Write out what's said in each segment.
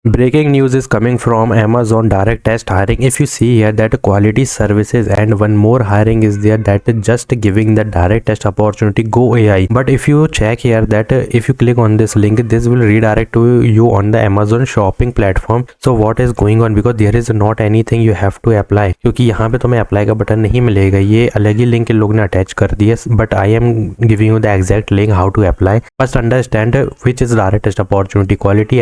Breaking news is coming from Amazon direct test hiring. If you see here that quality services and one more hiring is there that just giving the direct test opportunity Go AI. But if you check here that if you click on this link, this will redirect to you on the Amazon shopping platform. So what is going on, because there is not anything you have to apply, क्योंकि यहाँ पे तुम्हें apply का button नहीं मिलेगा, ये अलग ही link लोग ने अटैच कर दिया. But I am giving you the exact link how to apply. First understand which is direct test opportunity, quality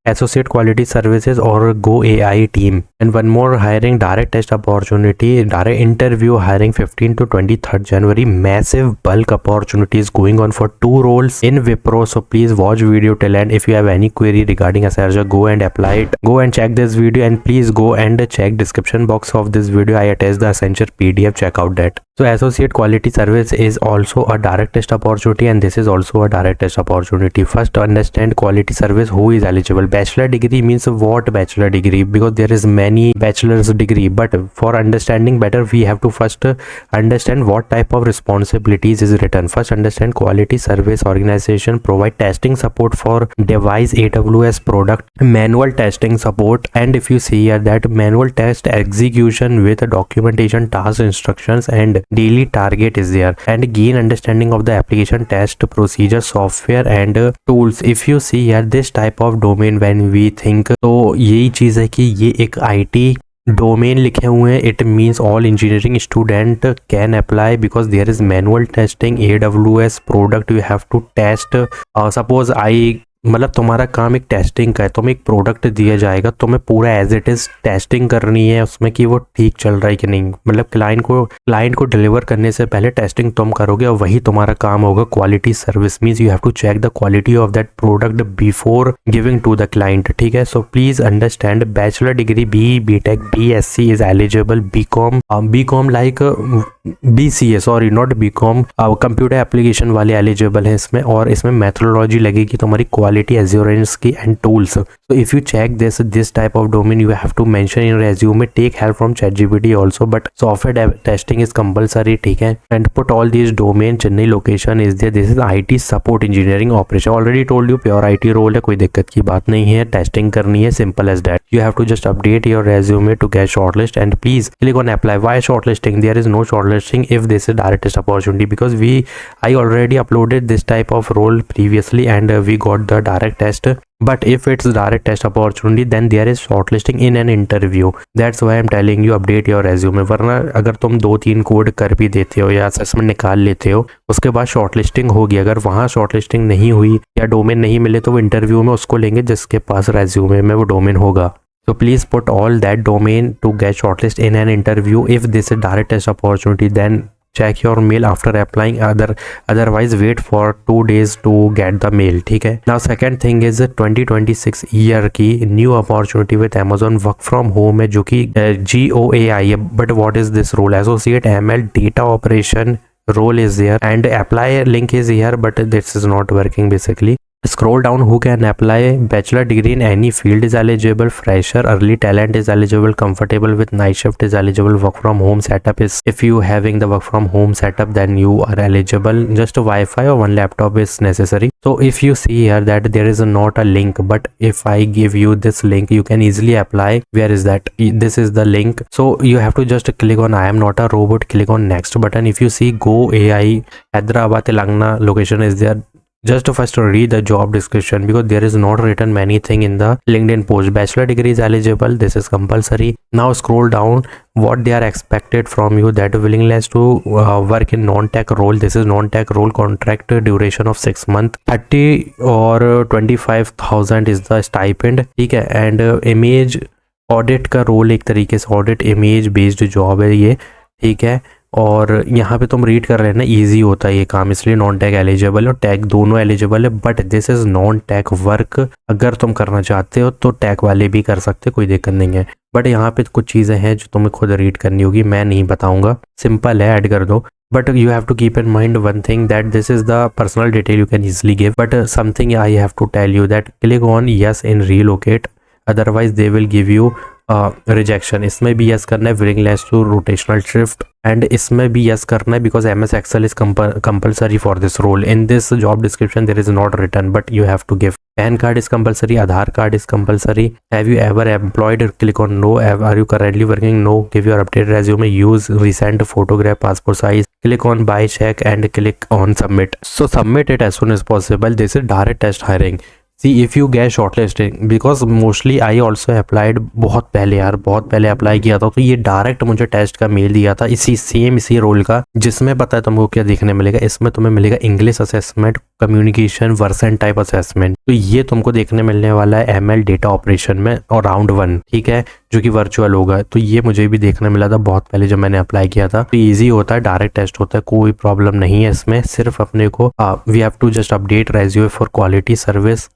associate quality services or Go AI team. And one more hiring direct test opportunity, direct interview hiring 15 to 23rd January. Massive bulk opportunities going on for 2 roles in Wipro. So please watch video till end. If you have any query regarding Asarja, go and apply it. Go and check this video, and please go and check description box of this video. I attached the Accenture PDF. Check out that. So associate quality service is also a direct test opportunity, and this is also a direct test opportunity. First, understand quality service who is eligible. Bachelor degree means what bachelor degree, because there is many bachelor's degree, but for understanding better we have to first understand what type of responsibilities is written. First, understand quality service organization provide testing support for device AWS product, manual testing support, and if you see here that manual test execution with documentation, task instructions and daily target is there, and gain understanding of the application test procedure, software and tools. If you see here this type of domain when we think, तो यही चीज है कि ये एक IT domain लिखे हुए हैं. It means all engineering student can apply, because there is manual testing, AWS product you have to test. Suppose I मतलब तुम्हारा काम एक टेस्टिंग का है, तुम्हें एक प्रोडक्ट दिया जाएगा, तुम्हें पूरा एज इट इज टेस्टिंग करनी है उसमें कि वो ठीक चल रहा है कि नहीं. मतलब क्लाइंट को डिलीवर करने से पहले टेस्टिंग तुम करोगे और वही तुम्हारा काम होगा. Quality service means you have to check the quality of that product before giving to the client. ठीक है. So please understand bachelor degree BTech BSc is eligible. BCom like BCA, sorry not BCom, computer application वाले eligible है इसमें, और इसमें methodology लगेगी तुम्हारी quality assurance की and tools. So if you check this type of domain, you have to mention in resume, take help from ChatGPT also, but software testing is compulsory. ठीक है. And put all these domain. Chennai location is there. This is IT support engineering operation. Already told you pure IT role है, कोई दिक्कत की बात नहीं है. Testing करनी है, simple as that. You have to just update your resume to get shortlist, and please click on apply. Why shortlisting? There is no shortlisting if this is direct test opportunity, because I already uploaded this type of role previously and we got the direct test. But if it's direct test opportunity, then there is shortlisting in an interview. That's why I'm telling you update your resume. वरना अगर तुम 2-3 code कर भी देते हो या assessment निकाल लेते हो, उसके बाद शॉर्टलिस्टिंग होगी, अगर वहाँ शॉर्टलिस्टिंग नहीं हुई या डोमेन नहीं मिले तो वो इंटरव्यू में उसको लेंगे जिसके पास रेज्यूमे में वो डोमेन होगा. So please put all that domain to get shortlist in an interview. If this is direct test opportunity, then check your mail after applying. Otherwise wait for 2 days to get the mail. ठीक है. Now second thing is 2026 year की new opportunity with Amazon work from home है, जो कि GOAI है. But what is this role? Associate ML data operation role is there, and apply link is here, but this is not working basically. Scroll down, who can apply? Bachelor degree in any field is eligible. Fresher, early talent is eligible. Comfortable with night shift is eligible. Work from home setup is, if you having the work from home setup, then you are eligible. Just a Wi-Fi or one laptop is necessary. So if you see here that there is not a link, but if I give you this link, you can easily apply. Where is that? This is the link. So you have to just click on I am not a robot, click on next button. If you see Go AI Hyderabad Telangana location is there, just first read the job description, because there is not written many thing in the LinkedIn post. Bachelor degree is eligible, this is compulsory. Now scroll down what they are expected from you, that willingness to work in non-tech role. This is non-tech role, contract duration of 6 months, 30 or 25,000 is the stipend. ठीक है. and image audit का role, एक तरीके से audit image based job है ये. ठीक है. और यहाँ पे तुम रीड कर रहे हैं ना, इजी होता है ये काम, इसलिए नॉन टैग एलिजिबल और टैग दोनों एलिजिबल है. But this is non tag work. अगर तुम करना चाहते हो तो टैग वाले भी कर सकते हो, कोई दिक्कत नहीं है. बट यहाँ पे कुछ चीज़ें हैं जो तुम्हें खुद रीड करनी होगी, मैं नहीं बताऊंगा, सिंपल है, ऐड कर दो. But you have to keep in mind one thing, that this is the personal detail you can easily give. But something I have to tell you, that click on yes in relocate, otherwise they will give you rejection. इसमें भी yes करना है, willingness to rotational shift, and इसमें भी yes करना है because MS Excel is compulsory for this role. In this job description there is not written, but you have to give. PAN card is compulsory, Aadhaar card is compulsory. Have you ever employed? Click on no. Are you currently working? No. Give your updated resume. Use recent photograph, passport size. Click on buy check and click on submit. So submit it as soon as possible. This is direct test hiring. See if you get shortlisted, because mostly I also applied, बहुत पहले यार, बहुत पहले apply किया था, तो ये direct मुझे टेस्ट का मेल दिया था इसी रोल का, जिसमें पता है तुमको क्या देखने मिलेगा, इसमें तुम्हें मिलेगा English assessment, communication, version type assessment. तो ये तुमको देखने मिलने वाला है ML डेटा ऑपरेशन में और राउंड 1, ठीक है, जो कि वर्चुअल होगा। तो ये मुझे भी देखने मिला था बहुत पहले जब मैंने अप्लाई किया था। तो ईजी होता है, डायरेक्ट टेस्ट होता है, कोई प्रॉब्लम नहीं है इसमें। सिर्फ अपने को we have to just update resume for quality service,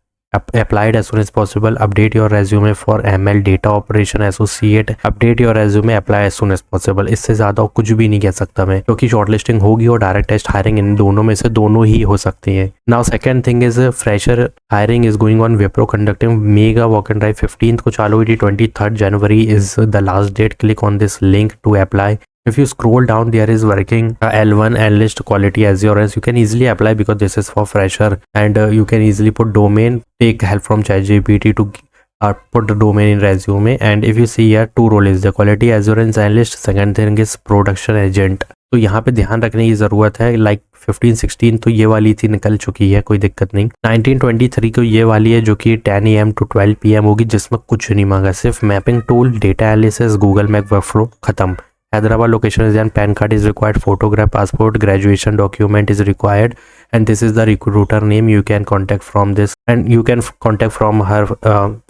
applied as soon as possible, update your resume for ML data operation associate, update your resume, apply as soon as possible। इससे ज़्यादा कुछ भी नहीं कह सकता मैं, क्योंकि शॉर्टलिस्टिंग होगी और डायरेक्ट टेस्ट हायरिंग इन दोनों में से दोनों ही हो सकती है। Now second thing is fresher hiring is going on Wipro conducting mega walk and drive 15th को चालू हुई थी, 23rd January is the last date. Click on this link to apply. If you scroll down, there is working L1 analyst quality assurance. You can easily apply because this is for fresher, and you can easily put domain, take help from ChatGPT to put the domain in resume. And if you see here, 2 role is the quality assurance analyst. Second thing is production agent. तो यहाँ पे ध्यान रखने की ज़रूरत है। Like 15-16 तो ये वाली थी, निकल चुकी है, कोई दिक्कत नहीं। 19-23 को ये वाली है जो कि 10 AM to 12 PM होगी, जिसमें कुछ नहीं मांगा, सिर्फ mapping tool, data analysis, Google map workflow, खत्म। Hyderabad location is and PAN card is required, photograph, passport, graduation document is required, and this is the recruiter name. You can contact from this and you can contact from her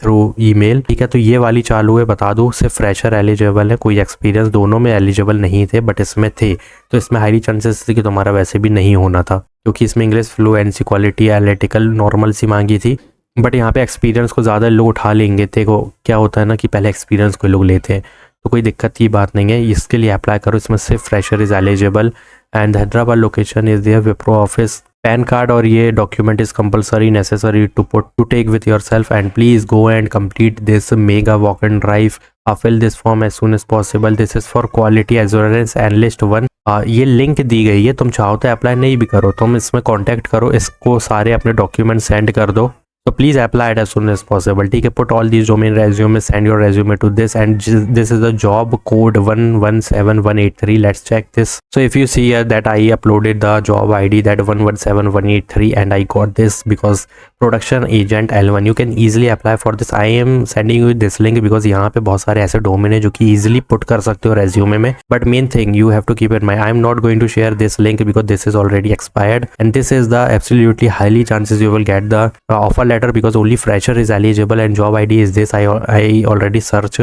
through email, ठीक है। तो ये वाली चालू है, बता दो, सिर्फ फ्रेशर एलिजिबल है, कोई एक्सपीरियंस दोनों में एलिजिबल नहीं थे, बट इसमें थे, तो इसमें हाईली चांसेस थे कि तुम्हारा वैसे भी नहीं होना था, क्योंकि इसमें English fluency, quality, analytical, normal सी मांगी थी। बट यहाँ पे एक्सपीरियंस को ज़्यादा लोग उठा लेंगे। देखो क्या होता है ना कि पहले एक्सपीरियंस को लोग लेते हैं, तो कोई दिक्कत की बात नहीं है, इसके लिए अप्लाई करो। इसमें सिर्फ fresher is eligible and Hyderabad location is there, Wipro office. PAN card और ये document is compulsory necessary to take with your self, and please go and complete this mega walk and drive, fill this form as soon as possible. This is for quality assurance analyst 1। ये link दी गई है, तुम चाहो तो apply नहीं भी करो, तुम इसमें कॉन्टैक्ट करो, इसको सारे अपने डॉक्यूमेंट सेंड कर दो। So please apply it as soon as possible, ठीक है। Put all these domain resume, send your resume to this, and this is the job code 117183. Let's check this. So if you see here that I uploaded the job ID that 117183, and I got this because production agent L1. You can easily apply for this. I am sending you this link because यहाँ पे बहुत सारे ऐसे domain है जो कि easily put कर सकते हो resume में, but main thing you have to keep in mind, I am not going to share this link because this is already expired, and this is the absolutely highly chances you will get the offer letter because only fresher is eligible, and job ID is this. I already search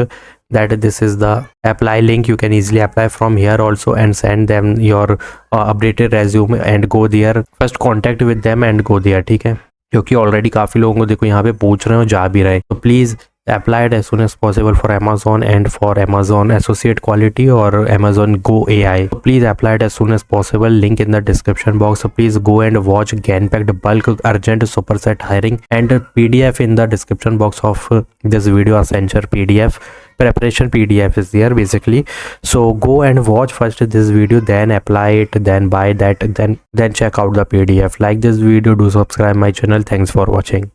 that this is the apply link. You can easily apply from here also and send them your updated resume and go there. First contact with them and go there, ठीक है, क्योंकि already काफ़ी लोगों को देखो यहाँ पे पूछ रहे हो, जा भी रहे, तो please apply it as soon as possible for Amazon and for Amazon Associate Quality or Amazon Go AI. So please apply it as soon as possible. Link in the description box. So please go and watch Genpact bulk urgent superset hiring, and PDF in the description box of this video. Accenture PDF preparation PDF is there basically. So go and watch first this video, then apply it, then buy that, then check out the PDF. Like this video, do subscribe my channel. Thanks for watching.